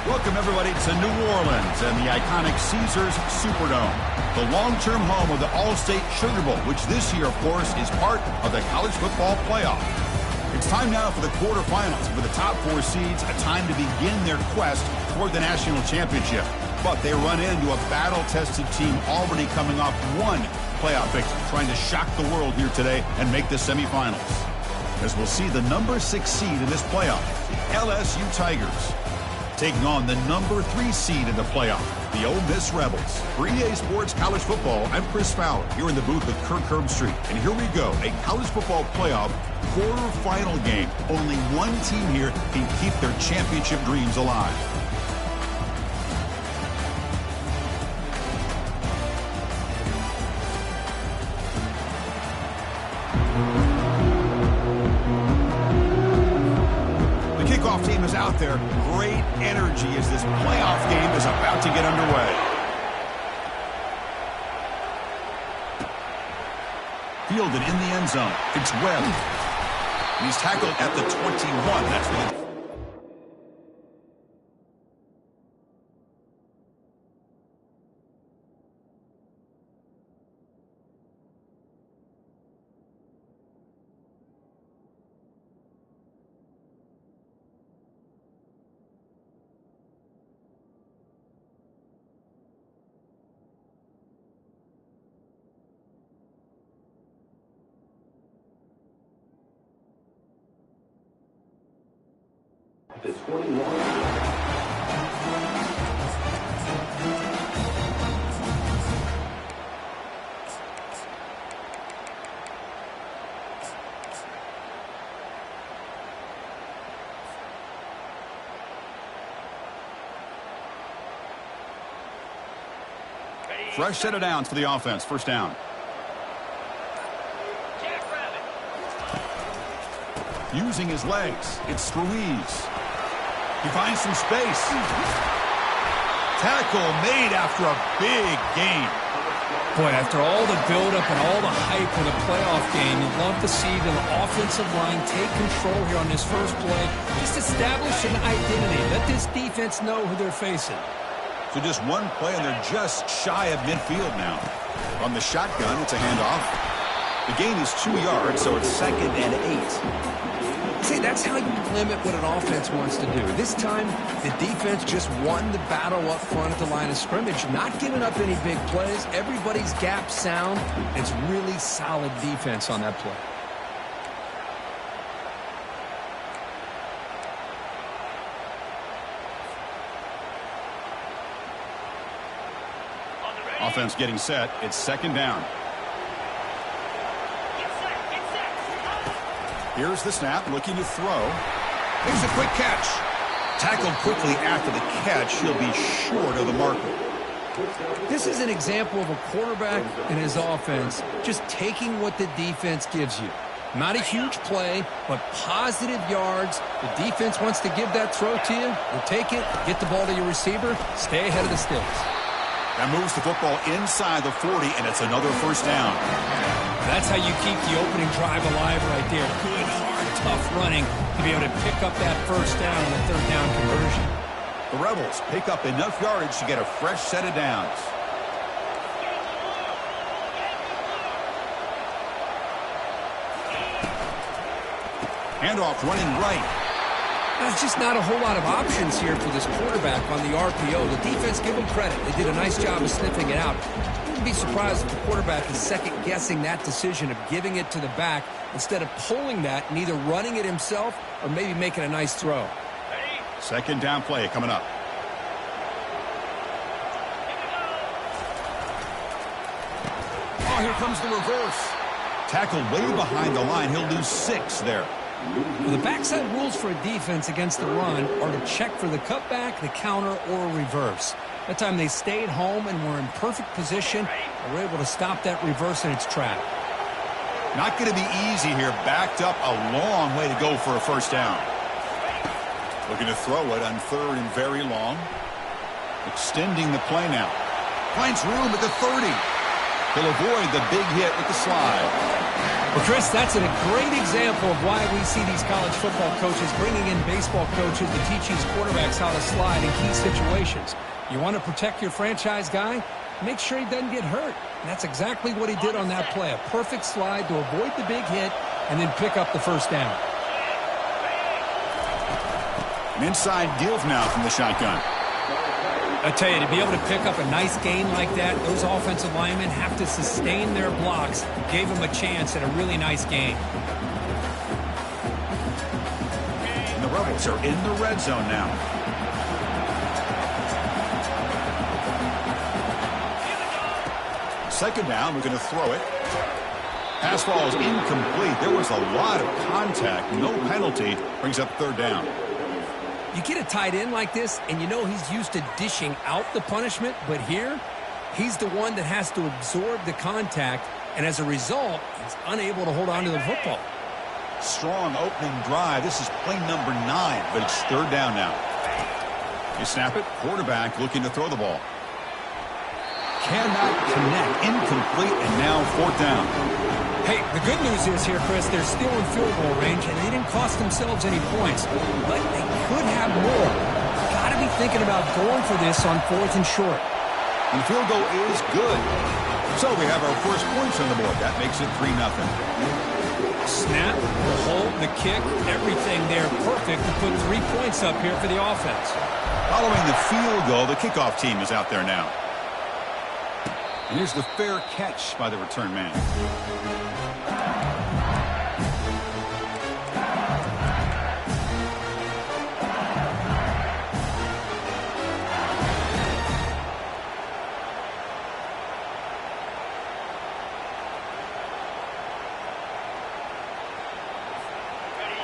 Welcome, everybody, to New Orleans and the iconic Caesars Superdome, the long-term home of the All-State Sugar Bowl, which this year, of course, is part of the college football playoff. It's time now for the quarterfinals. For the top four seeds, a time to begin their quest toward the national championship. But they run into a battle-tested team already coming off one playoff victory, trying to shock the world here today and make the semifinals. As we'll see the number 6 seed in this playoff, the LSU Tigers, taking on the number 3 seed in the playoff, the Ole Miss Rebels. For EA Sports College Football, I'm Chris Fowler, here in the booth with Kirk Herbstreit. And here we go, a college football playoff quarterfinal game. Only one team here can keep their championship dreams alive. Team is out there. Great energy as this playoff game is about to get underway. Fielded in the end zone. It's Webb. And he's tackled at the 21. That's for the... The 21. Fresh set of downs for the offense. First down. Using his legs. It's Ruiz. He finds some space. Tackle made after a big gain. Boy, after all the buildup and all the hype for the playoff game, you'd love to see the offensive line take control here on this first play. Just establish an identity. Let this defense know who they're facing. So just one play, and they're just shy of midfield now. On the shotgun, it's a handoff. The gain is 2 yards, so it's 2nd and 8. See, that's how you limit what an offense wants to do. This time, the defense just won the battle up front at the line of scrimmage, not giving up any big plays. Everybody's gap sound. It's really solid defense on that play. Offense getting set. It's 2nd down. Here's the snap, looking to throw. Here's a quick catch. Tackled quickly after the catch. He'll be short of the marker. This is an example of a quarterback and his offense just taking what the defense gives you. Not a huge play, but positive yards. The defense wants to give that throw to you. You take it, get the ball to your receiver, stay ahead of the sticks. That moves the football inside the 40, and it's another first down. That's how you keep the opening drive alive right there. Good, hard, tough running to be able to pick up that first down on the 3rd down conversion. The Rebels pick up enough yardage to get a fresh set of downs. Handoff running right. There's just not a whole lot of options here for this quarterback on the RPO. The defense, give them credit. They did a nice job of sniffing it out. Wouldn't be surprised if the quarterback is second-guessing that decision of giving it to the back instead of pulling that and either running it himself or maybe making a nice throw. 2nd down play coming up. Oh, here comes the reverse. Tackled way behind the line. He'll lose 6 there. Well, the backside rules for a defense against the run are to check for the cutback, the counter, or a reverse. That time they stayed home and were in perfect position and were able to stop that reverse in its track. Not going to be easy here. Backed up a long way to go for a first down. Looking to throw it on 3rd and very long. Extending the play now. Finds room at the 30. He'll avoid the big hit with the slide. Well, Chris, that's a great example of why we see these college football coaches bringing in baseball coaches to teach these quarterbacks how to slide in key situations. You want to protect your franchise guy? Make sure he doesn't get hurt. And that's exactly what he did on that play. A perfect slide to avoid the big hit and then pick up the first down. An inside give now from the shotgun. I tell you, to be able to pick up a nice gain like that, those offensive linemen have to sustain their blocks. Gave them a chance at a really nice gain. And the Rebels are in the red zone now. Second down, we're going to throw it. Pass ball is incomplete. There was a lot of contact. No penalty. Brings up third down. You get a tight end like this, and you know he's used to dishing out the punishment, but here, he's the one that has to absorb the contact, and as a result, he's unable to hold on to the football. Strong opening drive. This is play number 9, but it's third down now. You snap it. Quarterback looking to throw the ball. Cannot connect. Incomplete, and now fourth down. Hey, the good news is here, Chris, they're still in field goal range, and they didn't cost themselves any points, but they could have more. Got to be thinking about going for this on fourth and short. And the field goal is good. So we have our first points on the board. That makes it 3-0. Snap, the hold, the kick, everything there perfect to put 3 points up here for the offense. Following the field goal, the kickoff team is out there now. And here's the fair catch by the return man.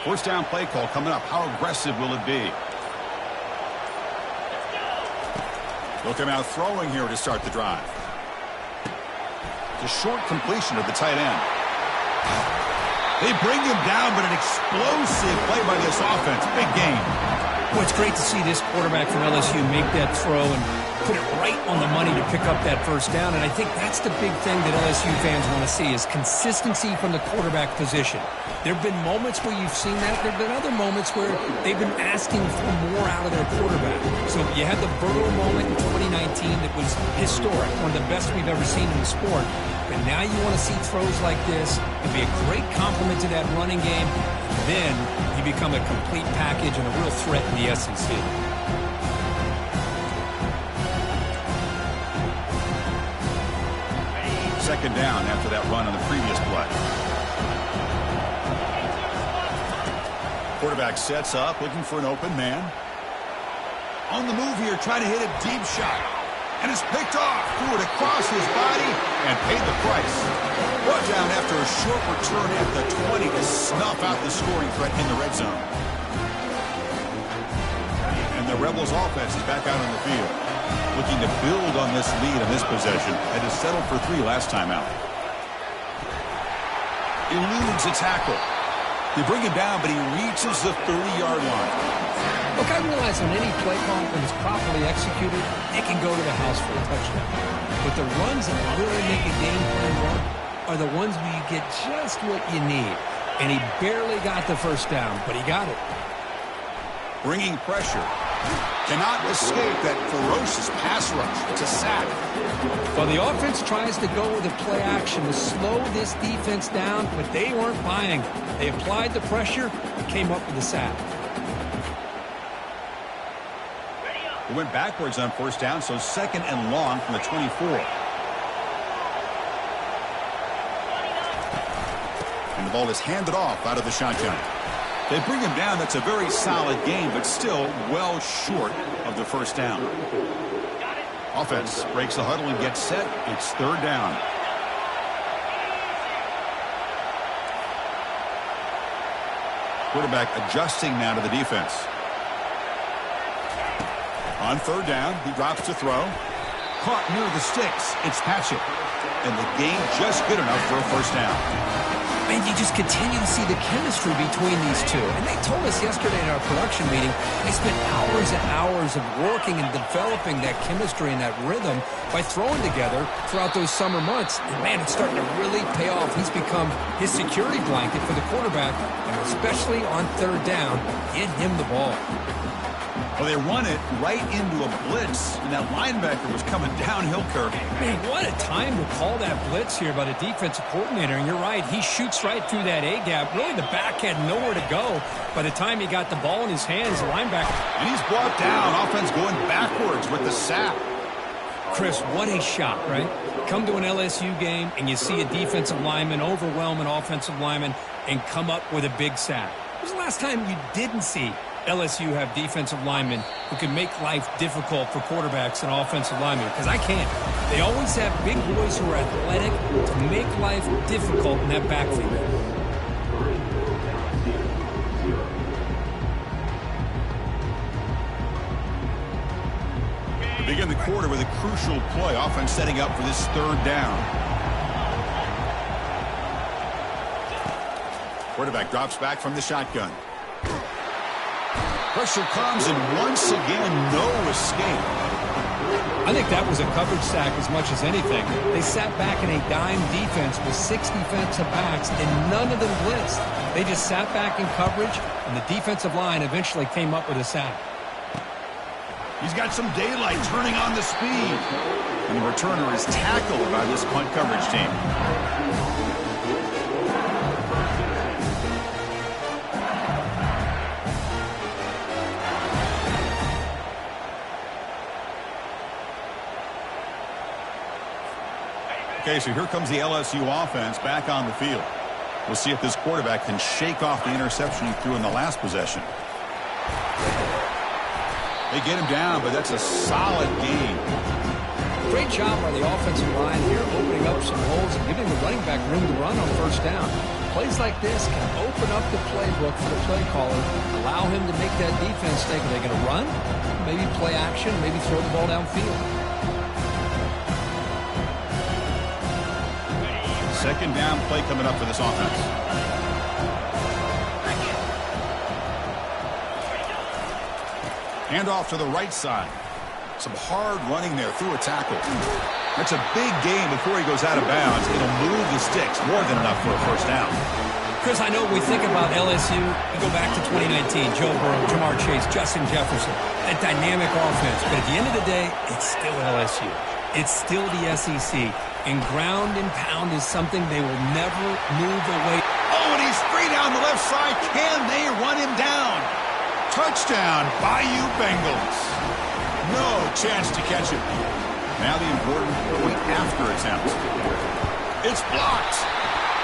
First down play call coming up. How aggressive will it be? Looking out throwing here to start the drive. The short completion of the tight end. They bring him down, but an explosive play by this offense. Big game. Well, it's great to see this quarterback from LSU make that throw and put it right on the money to pick up that first down. And I think that's the big thing that LSU fans want to see is consistency from the quarterback position. There have been moments where you've seen that. There have been other moments where they've been asking for more out of their quarterback. So you had the Burrow moment in 2019 that was historic, one of the best we've ever seen in the sport. But now you want to see throws like this. It'd be a great complement to that running game. Then you become a complete package and a real threat in the SEC. Second down after that run on the previous play. Quarterback sets up, looking for an open man. On the move here, trying to hit a deep shot. And it's picked off. Threw it across his body and paid the price. Brought down after a short return at the 20 to snuff out the scoring threat in the red zone. And the Rebels offense is back out on the field, looking to build on this lead in this possession. Had to settle for 3 last time out. Eludes a tackle. They bring him down, but he reaches the 30-yard line. Look, I realize on any play call, when it's properly executed, it can go to the house for a touchdown. But the runs that really make a game plan work are the ones where you get just what you need. And he barely got the first down, but he got it. Bringing pressure. Cannot escape that ferocious pass rush. It's a sack. Well, the offense tries to go with a play action to slow this defense down, but they weren't buying. They applied the pressure and came up with a sack. It went backwards on first down, so second and long from the 24. And the ball is handed off out of the shotgun. They bring him down. That's a very solid game, but still well short of the first down. Offense breaks the huddle and gets set. It's third down. Quarterback adjusting now to the defense. On third down, he drops to throw. Caught near the sticks. It's Patchett. And the game just good enough for a first down. And you just continue to see the chemistry between these two. And they told us yesterday in our production meeting, they spent hours and hours of working and developing that chemistry and that rhythm by throwing together throughout those summer months. And, man, it's starting to really pay off. He's become his security blanket for the quarterback, and especially on third down, get him the ball. Well, they run it right into a blitz, and that linebacker was coming downhill, Kirk. Man, what a time to call that blitz here by the defensive coordinator. And you're right, he shoots right through that A-gap. Really, the back had nowhere to go. By the time he got the ball in his hands, the linebacker... And he's brought down. Offense going backwards with the sack. Chris, what a shot, right? Come to an LSU game, and you see a defensive lineman overwhelm an offensive lineman and come up with a big sack. When was the last time you didn't see LSU have defensive linemen who can make life difficult for quarterbacks and offensive linemen? Because I can't. They always have big boys who are athletic to make life difficult in that backfield. We begin the quarter with a crucial play. Offense setting up for this third down. Quarterback drops back from the shotgun. Pressure comes, and once again, no escape. I think that was a coverage sack as much as anything. They sat back in a dime defense with 6 defensive backs, and none of them blitzed. They just sat back in coverage, and the defensive line eventually came up with a sack. He's got some daylight turning on the speed. And the returner is tackled by this punt coverage team. Okay, so here comes the LSU offense back on the field. We'll see if this quarterback can shake off the interception he threw in the last possession. They get him down, but that's a solid gain. Great job by the offensive line here, opening up some holes and giving the running back room to run on first down. Plays like this can open up the playbook for the play caller, allow him to make that defense think, are they going to run? Maybe play action, maybe throw the ball downfield. Second down play coming up for this offense. Handoff to the right side. Some hard running there through a tackle. That's a big gain before he goes out of bounds. It'll move the sticks more than enough for a first down. Chris, I know we think about LSU. We go back to 2019. Joe Burrow, Jamar Chase, Justin Jefferson. That dynamic offense. But at the end of the day, it's still LSU. It's still the SEC. And ground and pound is something they will never move away. Oh, and he's free down the left side. Can they run him down? Touchdown, Bayou Bengals. No chance to catch him. Now the important point after attempt. It's blocked.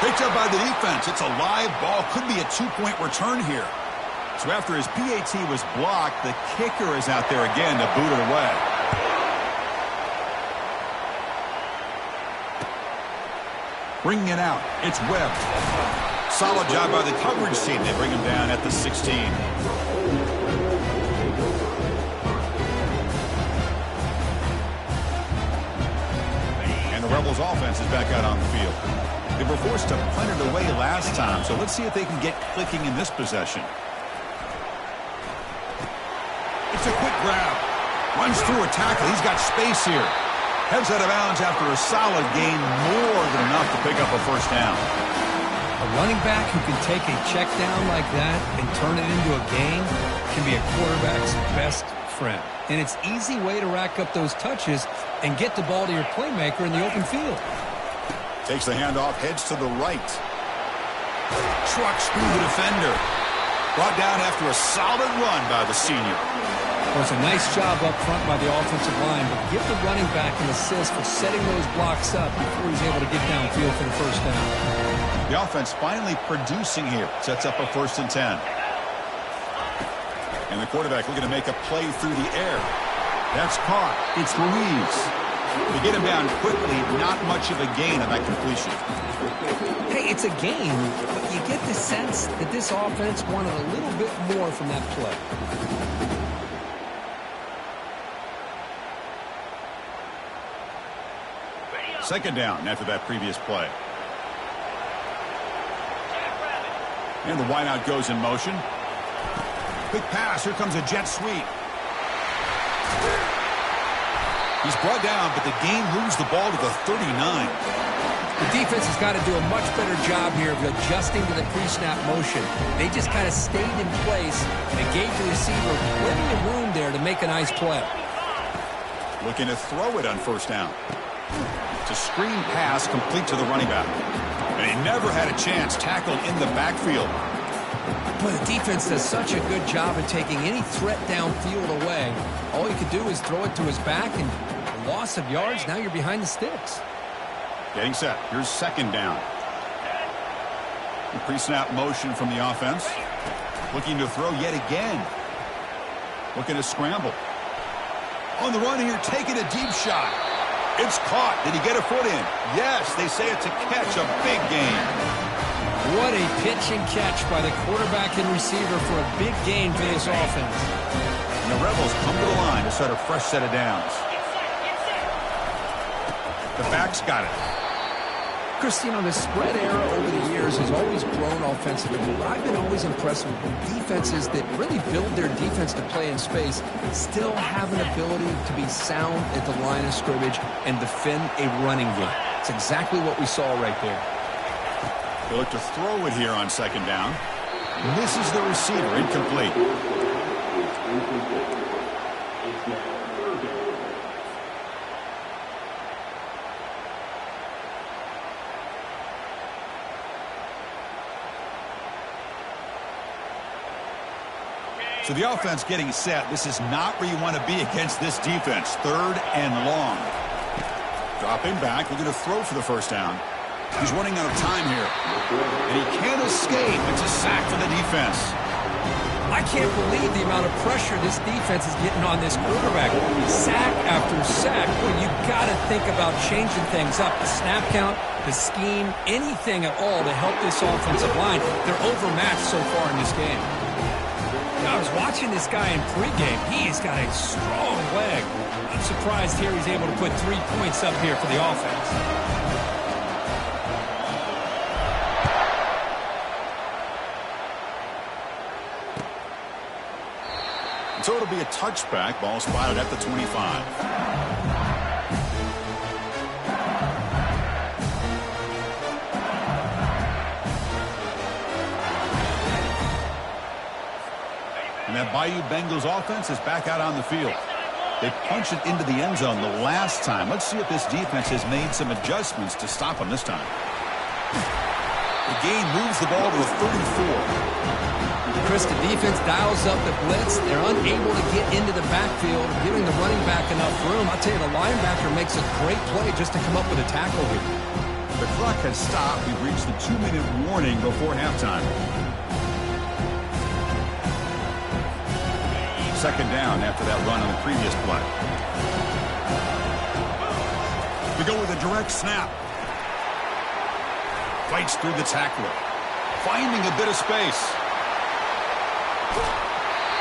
Picked up by the defense. It's a live ball. Could be a 2-point return here. So after his PAT was blocked, the kicker is out there again to boot it away. Bringing it out. It's Webb. Solid job by the coverage team. They bring him down at the 16. And the Rebels offense is back out on the field. They were forced to punt it away last time, so let's see if they can get clicking in this possession. It's a quick grab. Runs through a tackle. He's got space here. Heads out of bounds after a solid gain, more than enough to pick up a first down. A running back who can take a check down like that and turn it into a gain can be a quarterback's best friend. And it's an easy way to rack up those touches and get the ball to your playmaker in the open field. Takes the handoff, heads to the right. Trucks through the defender. Brought down after a solid run by the senior. Well, it's a nice job up front by the offensive line, but give the running back an assist for setting those blocks up before he's able to get downfield for the first down. The offense finally producing here. Sets up a 1st and 10. And the quarterback looking to make a play through the air. That's caught. It's Ruiz. To get him down quickly, not much of a gain on that completion. Hey, it's a gain, but you get the sense that this offense wanted a little bit more from that play. Second down after that previous play. And the wideout goes in motion. Quick pass. Here comes a jet sweep. He's brought down, but the game moves the ball to the 39. The defense has got to do a much better job here of adjusting to the pre-snap motion. They just kind of stayed in place, and it gave the receiver plenty of room there to make a nice play. Looking to throw it on first down. It's a screen pass complete to the running back. And he never had a chance tackled in the backfield. But the defense does such a good job of taking any threat downfield away. All you could do is throw it to his back, and a loss of yards, now you're behind the sticks. Getting set. Here's second down. Pre-snap motion from the offense. Looking to throw yet again. Looking to scramble. On the run here, taking a deep shot. It's caught. Did he get a foot in? Yes, they say it's a catch, a big gain. What a pitch and catch by the quarterback and receiver for a big gain for this offense. And the Rebels come to the line to start a fresh set of downs. The back's got it. Chris, you know, the spread era over the years has always grown offensively. I've been always impressed with defenses that really build their defense to play in space, still have an ability to be sound at the line of scrimmage and defend a running game. It's exactly what we saw right there. They look to throw it here on second down. Misses the receiver, incomplete. So the offense getting set. This is not where you want to be against this defense. Third and long. Dropping back, looking to throw for the first down. He's running out of time here. And he can't escape. It's a sack for the defense. I can't believe the amount of pressure this defense is getting on this quarterback. Sack after sack. Well, you got to think about changing things up. The snap count, the scheme, anything at all to help this offensive line. They're overmatched so far in this game. I was watching this guy in pregame. He's got a strong leg. I'm surprised here he's able to put 3 points up here for the offense. And so it'll be a touchback. Ball spotted at the 25. And that Bayou Bengals offense is back out on the field. They punched it into the end zone the last time. Let's see if this defense has made some adjustments to stop them this time. The gain moves the ball to the 34. Chris, the defense dials up the blitz. They're unable to get into the backfield, giving the running back enough room. I'll tell you, the linebacker makes a great play just to come up with a tackle here. The clock has stopped. We've reached the 2-minute warning before halftime. Second down after that run on the previous play. We go with a direct snap. Fights through the tackler. Finding a bit of space.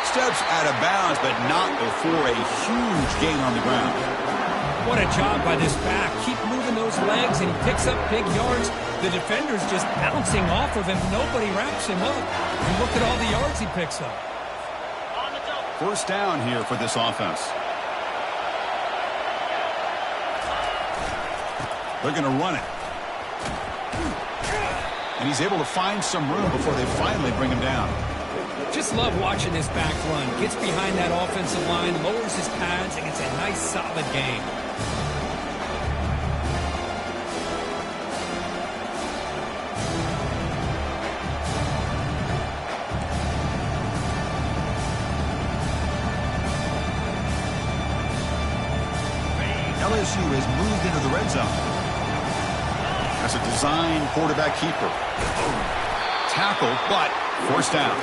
Steps out of bounds, but not before a huge gain on the ground. What a job by this back. Keep moving those legs, and he picks up big yards. The defender's just bouncing off of him. Nobody wraps him up. And look at all the yards he picks up. First down here for this offense. They're going to run it. And he's able to find some room before they finally bring him down. Just love watching this back run. Gets behind that offensive line, lowers his pads, and gets a nice solid gain. LSU has moved into the red zone. That's a design quarterback keeper. Tackle, but forced down.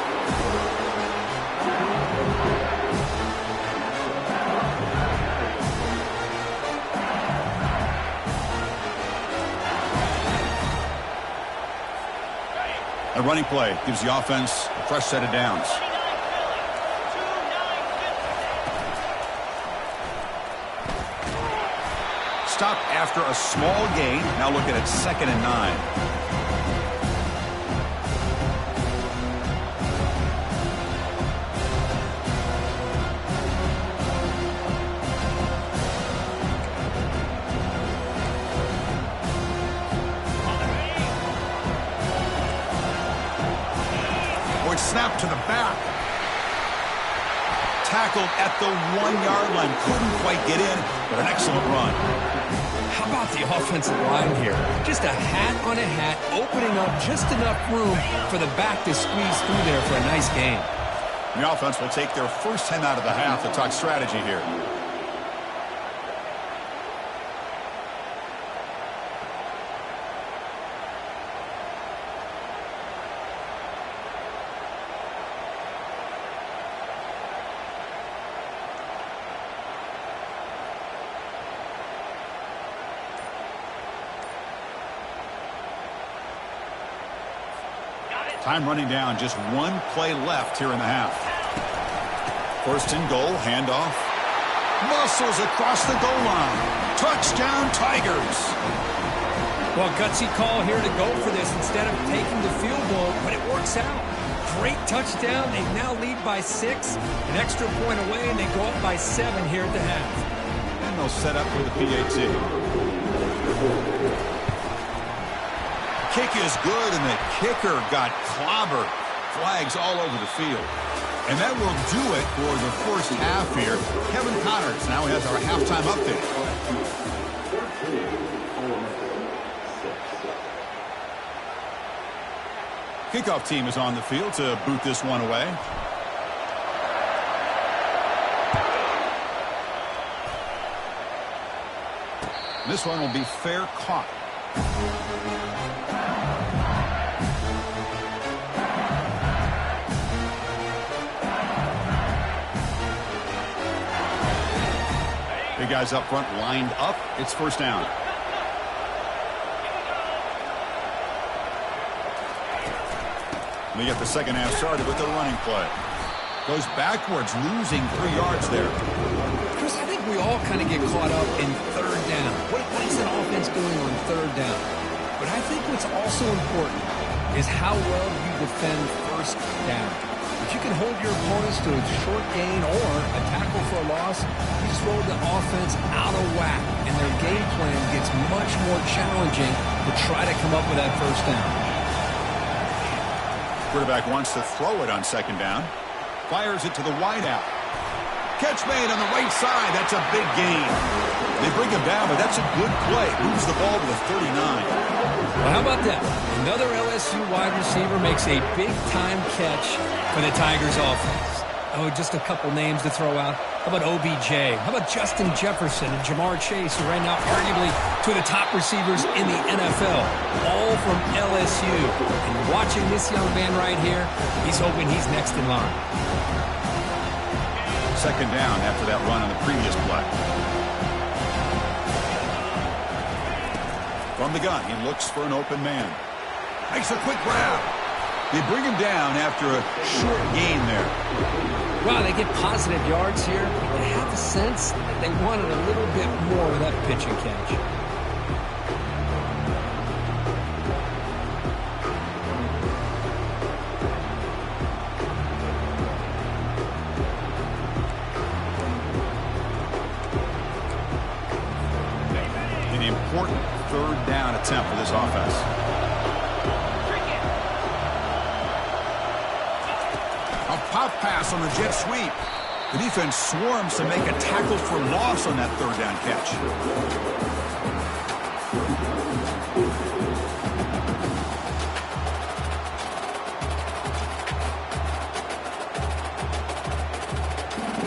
A running play gives the offense a fresh set of downs. Stop after a small gain. Now looking at 2nd and 9. tackled at the 1-yard line. Couldn't quite get in, but an excellent run. How about the offensive line here? Just a hat on a hat, opening up just enough room for the back to squeeze through there for a nice gain. The offense will take their first 10 out of the half to talk strategy here. Time running down, just one play left here in the half. First and goal, handoff. Muscles across the goal line. Touchdown, Tigers. Well, gutsy call here to go for this instead of taking the field goal, but it works out. Great touchdown. They now lead by 6. An extra point away, and they go up by 7 here at the half. And they'll set up for the PAT. Kick is good, and the kicker got clobbered. Flags all over the field. And that will do it for the first half here. Kevin Connors now has our halftime update. Kickoff team is on the field to boot this one away. This one will be fair caught. Big guys up front lined up. It's first down. They get the second half started with the running play. Goes backwards, losing 3 yards there. Chris, I think we all kind of get caught up in third down. What is an offense doing on third down? But I think what's also important is how well you defend first down. If you can hold your opponents to a short gain or a tackle for a loss, you just roll the offense out of whack, and their game plan gets much more challenging to try to come up with that first down. Quarterback wants to throw it on second down. Fires it to the wideout. Catch made on the right side. That's a big gain. They bring him down, but that's a good play. Moves the ball to the 39. Well, how about that? Another LSU wide receiver makes a big-time catch for the Tigers offense. Oh, just a couple names to throw out. How about OBJ? How about Justin Jefferson and Jamar Chase, who right now arguably two of the top receivers in the NFL, all from LSU. And watching this young man right here, he's hoping he's next in line. Second down after that run on the previous play. From the gun, he looks for an open man. Makes a quick grab. They bring him down after a short gain there. Well, they get positive yards here. I have the sense that they wanted a little bit more with that pitch and catch. An important third down attempt for this offense. A pop pass on the jet sweep. The defense swarms to make a tackle for loss on that third down catch.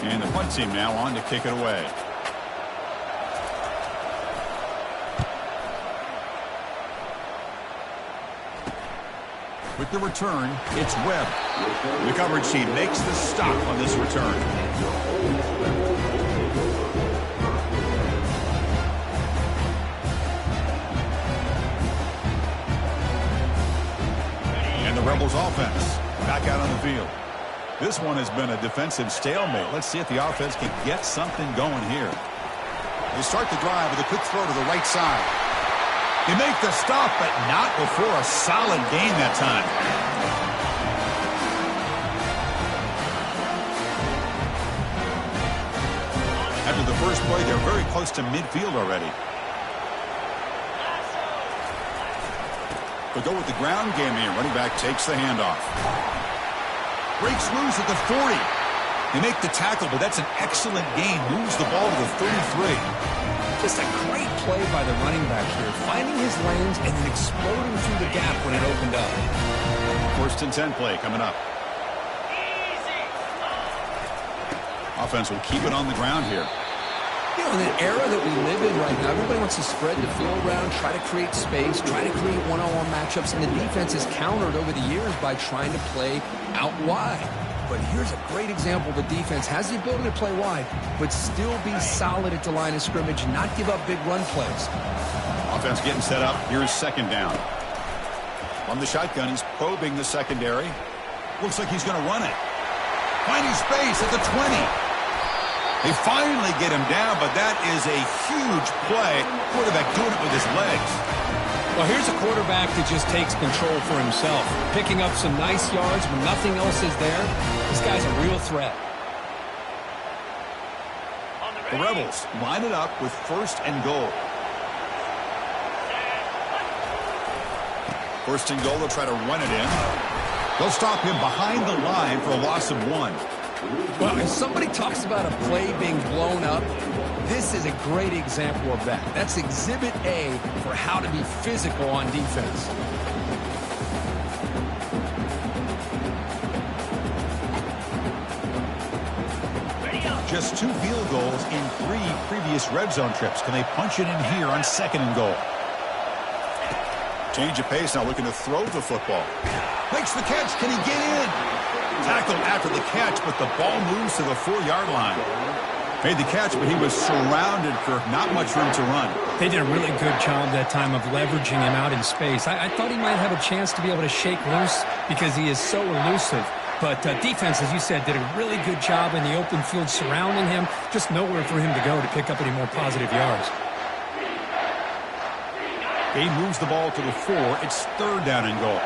And the punt team now on to kick it away. With the return, it's Webb. The coverage team makes the stop on this return. And the Rebels offense back out on the field. This one has been a defensive stalemate. Let's see if the offense can get something going here. They start the drive with a quick throw to the right side. They make the stop, but not before a solid gain that time. After the first play, they're very close to midfield already. They'll go with the ground game here. Running back takes the handoff. Breaks loose at the 40. They make the tackle, but that's an excellent gain. Moves the ball to the 33. Just a great play by the running back here, finding his lanes and then exploding through the gap when it opened up. 1st and 10 play coming up. Offense will keep it on the ground here. You know, in the era that we live in right now, everybody wants to spread the field around, try to create space, try to create one-on-one matchups, and the defense is countered over the years by trying to play out wide. But here's a great example. The defense has the ability to play wide, but still be solid at the line of scrimmage and not give up big run plays. Offense getting set up. Here's 2nd down. On the shotgun, he's probing the secondary. Looks like he's going to run it. Finding space at the 20. They finally get him down, but that is a huge play. Quarterback doing it with his legs. Well, here's a quarterback that just takes control for himself, picking up some nice yards when nothing else is there. This guy's a real threat. The Rebels line it up with 1st and goal. 1st and goal, they'll try to run it in. They'll stop him behind the line for a loss of 1. Well, if somebody talks about a play being blown up, this is a great example of that. That's Exhibit A for how to be physical on defense. Just 2 field goals in 3 previous red zone trips. Can they punch it in here on 2nd and goal? Change of pace now, looking to throw the football. Makes the catch. Can he get in? Tackled after the catch, but the ball moves to the 4-yard line. Made the catch, but he was surrounded for not much room to run. They did a really good job that time of leveraging him out in space. I thought he might have a chance to be able to shake loose because he is so elusive. But defense, as you said, did a really good job in the open field surrounding him. Just nowhere for him to go to pick up any more positive yards. He moves the ball to the 4. It's 3rd down and goal.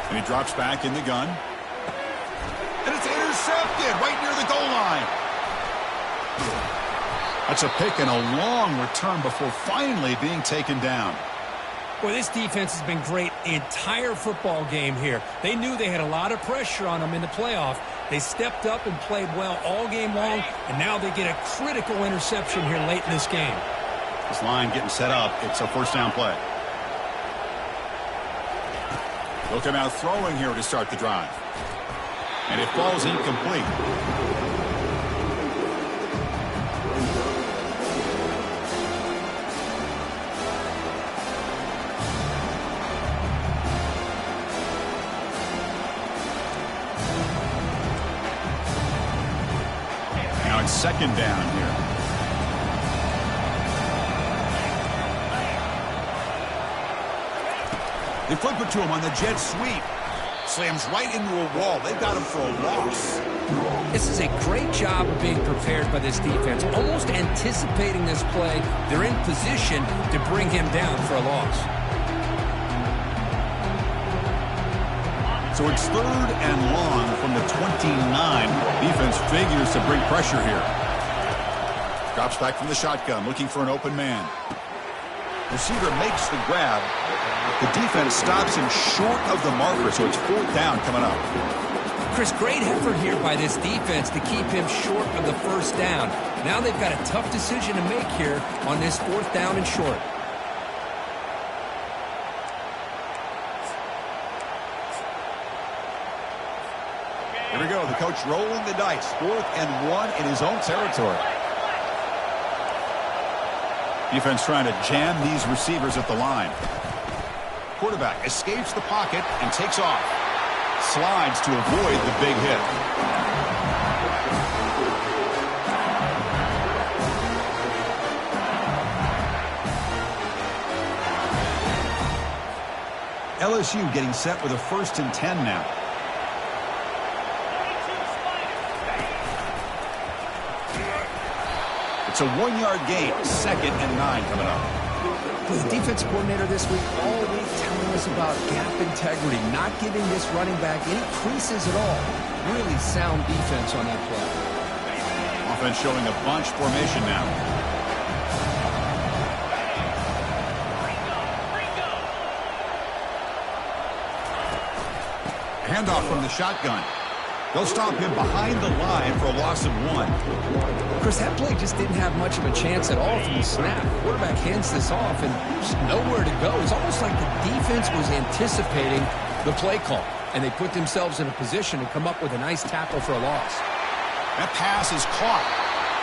And he drops back in the gun. And it's intercepted right near the goal line. That's a pick and a long return before finally being taken down. Boy, this defense has been great the entire football game here. They knew they had a lot of pressure on them in the playoff. They stepped up and played well all game long, and now they get a critical interception here late in this game. This line getting set up. It's a 1st down play. They'll come out throwing here to start the drive. And it falls incomplete. Now it's 2nd down here. They flip it to him on the jet sweep. Slams right into a wall. They've got him for a loss. This is a great job of being prepared by this defense, almost anticipating this play. They're in position to bring him down for a loss. So it's 3rd and long from the 29. Defense figures to bring pressure here. Drops back from the shotgun, looking for an open man. Receiver makes the grab. The defense stops him short of the marker, so it's 4th down coming up. Chris, great effort here by this defense to keep him short of the 1st down. Now they've got a tough decision to make here on this 4th down and short. Here we go. The coach rolling the dice. 4th and 1 in his own territory. Defense trying to jam these receivers at the line. Quarterback escapes the pocket and takes off. Slides to avoid the big hit. LSU getting set with a 1st and 10 now. It's a 1-yard gain. 2nd and 9 coming up. The defense coordinator this week all week telling us about gap integrity, not giving this running back any creases at all. Really sound defense on that play. Offense showing a bunch formation now. Handoff from the shotgun. They'll stop him behind the line for a loss of 1. Chris, that play just didn't have much of a chance at all from the snap. The quarterback hands this off, and there's nowhere to go. It's almost like the defense was anticipating the play call, and they put themselves in a position to come up with a nice tackle for a loss. That pass is caught.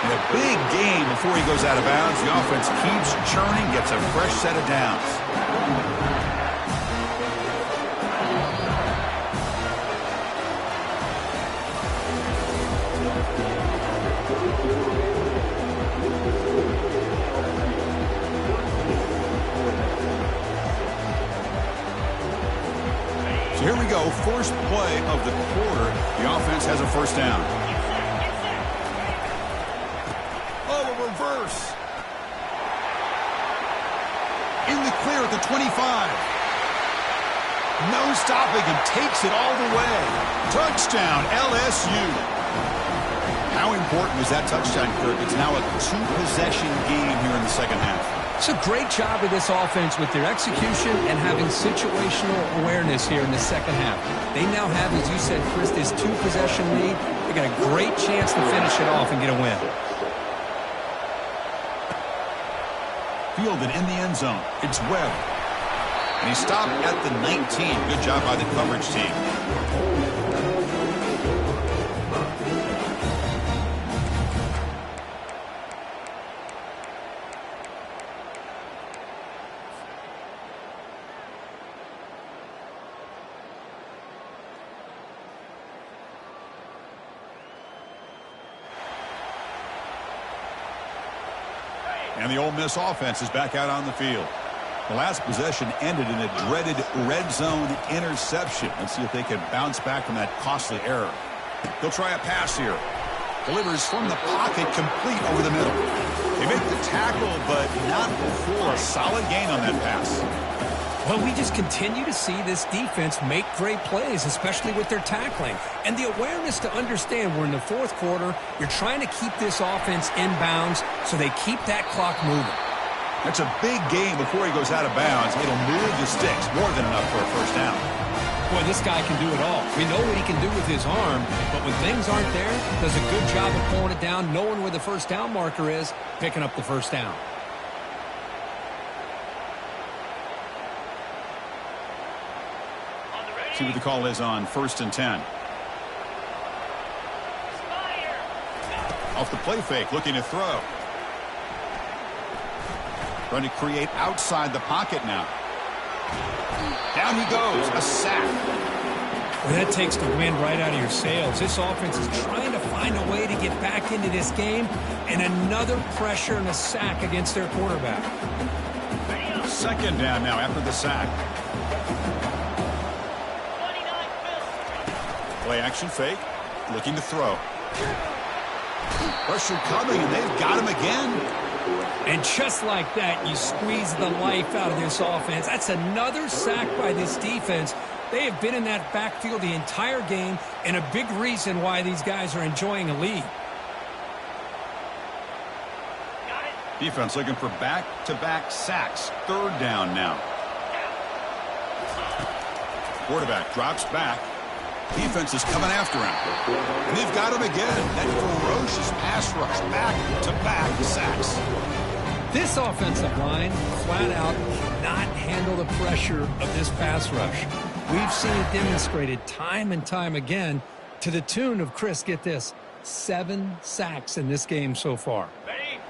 And a big gain before he goes out of bounds. The offense keeps churning, gets a fresh set of downs. So here we go, first play of the quarter. The offense has a first down. Reverse. In the clear at the 25. No stopping him. Takes it all the way. Touchdown, LSU. How important was that touchdown, Kirk? It's now a 2-possession game here in the second half. It's a great job of this offense with their execution and having situational awareness here in the second half. They now have, as you said, Chris, this 2-possession lead. They got a great chance to finish it off and get a win. Fielded in the end zone. It's Webb. And he stopped at the 19. Good job by the coverage team. And the Ole Miss offense is back out on the field. The last possession ended in a dreaded red zone interception. Let's see if they can bounce back from that costly error. They'll try a pass here. Delivers from the pocket, complete over the middle. They make the tackle, but not before a solid gain on that pass. Well, we just continue to see this defense make great plays, especially with their tackling. And the awareness to understand we're in the fourth quarter, you're trying to keep this offense in bounds so they keep that clock moving. That's a big gain before he goes out of bounds. It'll move the sticks, more than enough for a first down. Boy, this guy can do it all. We know what he can do with his arm, but when things aren't there, does a good job of pulling it down, knowing where the first down marker is, picking up the first down. See what the call is on 1st and 10. Off the play fake, looking to throw. Trying to create outside the pocket now. Down he goes, a sack. Well, that takes the wind right out of your sails. This offense is trying to find a way to get back into this game, and another pressure and a sack against their quarterback. Second down now after the sack. Play action fake, looking to throw. Pressure coming, and they've got him again. And just like that, you squeeze the life out of this offense. That's another sack by this defense. They have been in that backfield the entire game, and a big reason why these guys are enjoying a lead. Defense looking for back-to-back sacks. Third down now. Quarterback drops back. Defense is coming after him. And they've got him again. That ferocious pass rush. Back-to-back sacks. This offensive line, flat out, cannot handle the pressure of this pass rush. We've seen it demonstrated time and time again to the tune of, Chris, get this, 7 sacks in this game so far.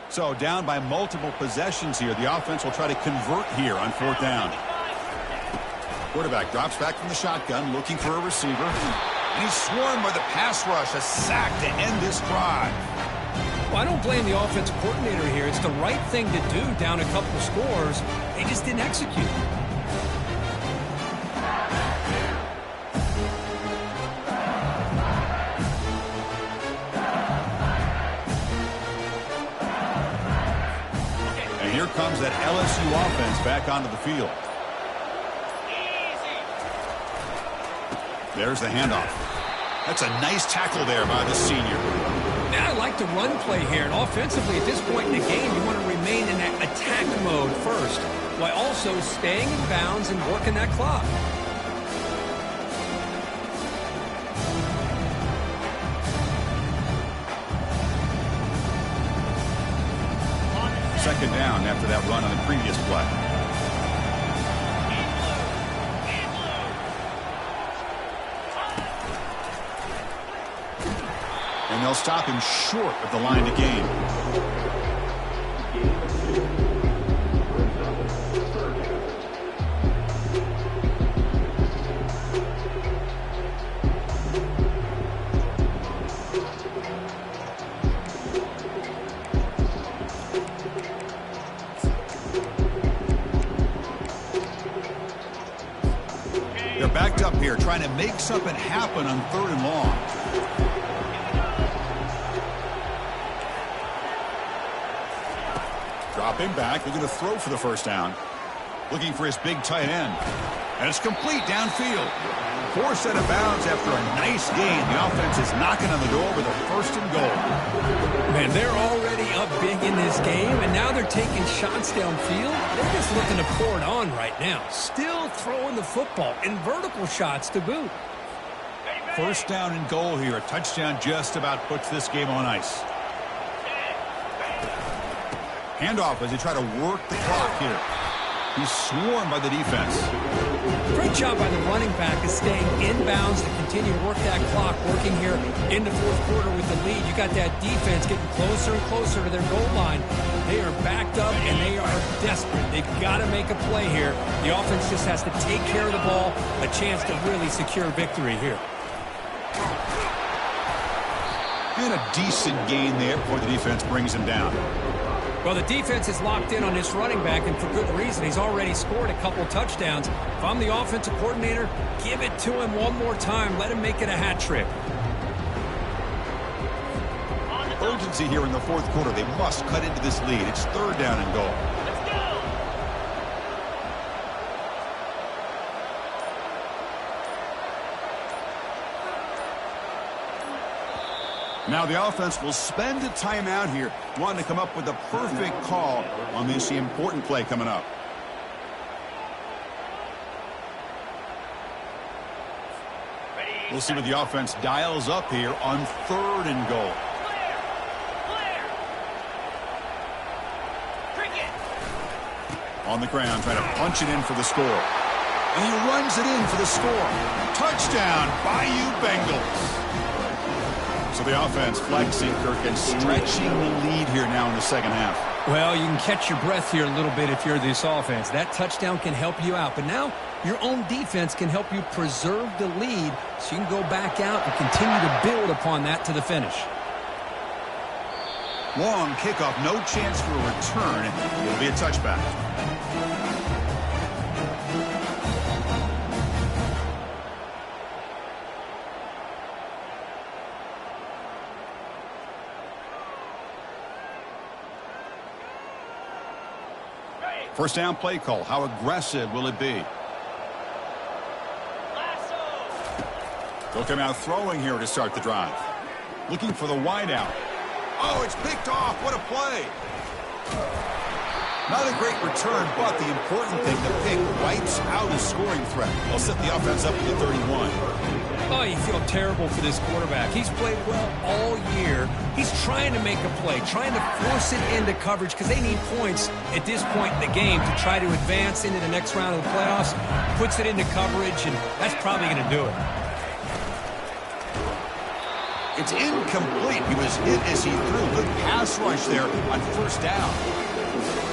So down by multiple possessions here. The offense will try to convert here on 4th down. Quarterback drops back from the shotgun, looking for a receiver. And he's swarmed by the pass rush, a sack to end this drive. Well, I don't blame the offensive coordinator here. It's the right thing to do down a couple scores. They just didn't execute. And here comes that LSU offense back onto the field. There's the handoff. That's a nice tackle there by the senior. Now I like the run play here. And offensively, at this point in the game, you want to remain in that attack mode first, while also staying in bounds and working that clock. second down after that run on the previous play. And they'll stop him short of the line to gain. They're backed up here trying to make something happen on 3rd and long. Dropping back, looking to throw for the first down. Looking for his big tight end. And it's complete downfield. Forced out of bounds after a nice gain. The offense is knocking on the door with a 1st and goal. Man, they're already up big in this game, and now they're taking shots downfield. They're just looking to pour it on right now. Still throwing the football, and vertical shots to boot. 1st down and goal here. A touchdown just about puts this game on ice. Handoff as they try to work the clock here. He's swarmed by the defense. Great job by the running back is staying inbounds to continue to work that clock, working here in the 4th quarter with the lead. You got that defense getting closer and closer to their goal line. They are backed up, and they are desperate. They've got to make a play here. The offense just has to take care of the ball, a chance to really secure victory here. And a decent gain there before the defense brings him down. Well, the defense is locked in on this running back, and for good reason. He's already scored a couple touchdowns. If I'm the offensive coordinator, give it to him one more time. Let him make it a hat trick. Urgency here in the 4th quarter. They must cut into this lead. It's 3rd down and goal. Now the offense will spend a timeout here, wanting to come up with the perfect call on this important play coming up. We'll see what the offense dials up here on 3rd and goal. On the ground, trying to punch it in for the score. And he runs it in for the score. Touchdown, Bayou Bengals. So the offense flexing, Kirk, and stretching the lead here now in the 2nd half. Well, you can catch your breath here a little bit if you're this offense. That touchdown can help you out. But now your own defense can help you preserve the lead so you can go back out and continue to build upon that to the finish. Long kickoff, no chance for a return. It'll be a touchback. First down play call. How aggressive will it be? They'll come out throwing here to start the drive. Looking for the wideout. Oh, it's picked off. What a play. Not a great return, but the important thing, the pick wipes out a scoring threat. They'll set the offense up at the 31. Oh, you feel terrible for this quarterback. He's played well all year. He's trying to make a play, trying to force it into coverage because they need points at this point in the game to try to advance into the next round of the playoffs. Puts it into coverage, and that's probably going to do it. It's incomplete. He was hit as he threw. Good pass rush there on 1st down.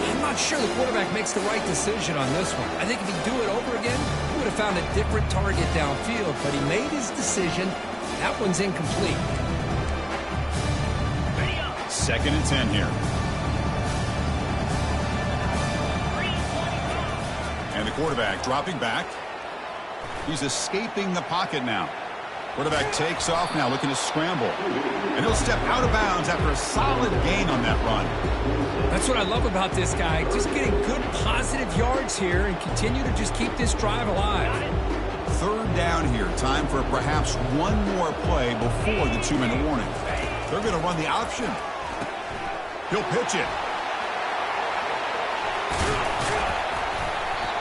I'm not sure the quarterback makes the right decision on this one. I think if he'd do it over again, he would have found a different target downfield, but he made his decision. That one's incomplete. 2nd and 10 here. And the quarterback dropping back. He's escaping the pocket now. Quarterback takes off now, looking to scramble. And he'll step out of bounds after a solid gain on that run. That's what I love about this guy. Just getting good positive yards here and continue to just keep this drive alive. 3rd down here. Time for perhaps one more play before the 2-minute warning. They're going to run the option. He'll pitch it.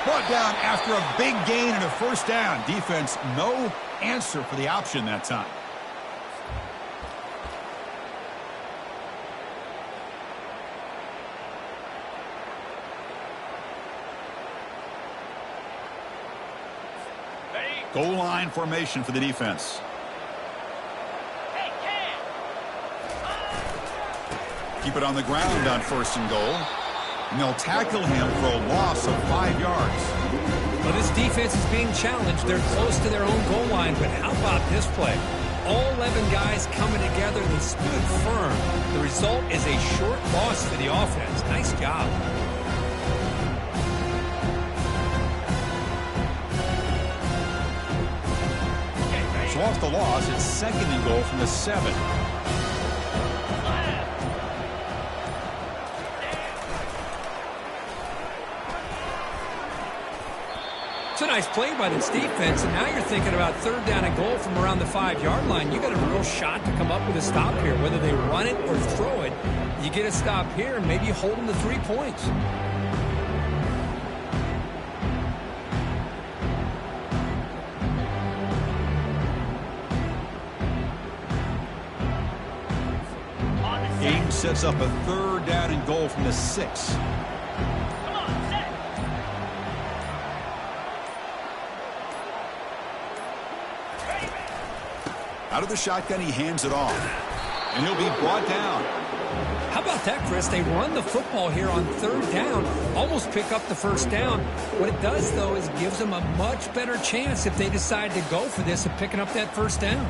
Brought down after a big gain and a 1st down. Defense, no answer for the option that time. Goal line formation for the defense. Keep it on the ground on 1st and goal. And they'll tackle him for a loss of 5 yards. Well, this defense is being challenged. They're close to their own goal line, but how about this play? All 11 guys coming together. They stood firm. The result is a short loss for the offense. Nice job. So off the loss, it's 2nd and goal from the 7. It's a nice play by this defense, and now you're thinking about 3rd down and goal from around the 5-yard line. You got a real shot to come up with a stop here. Whether they run it or throw it, you get a stop here and maybe hold them to 3 points. Game sets up a 3rd down and goal from the 6. Out of the shotgun, he hands it off. And he'll be brought down. How about that, Chris? They run the football here on 3rd down, almost pick up the 1st down. What it does, though, is gives them a much better chance if they decide to go for this of picking up that 1st down.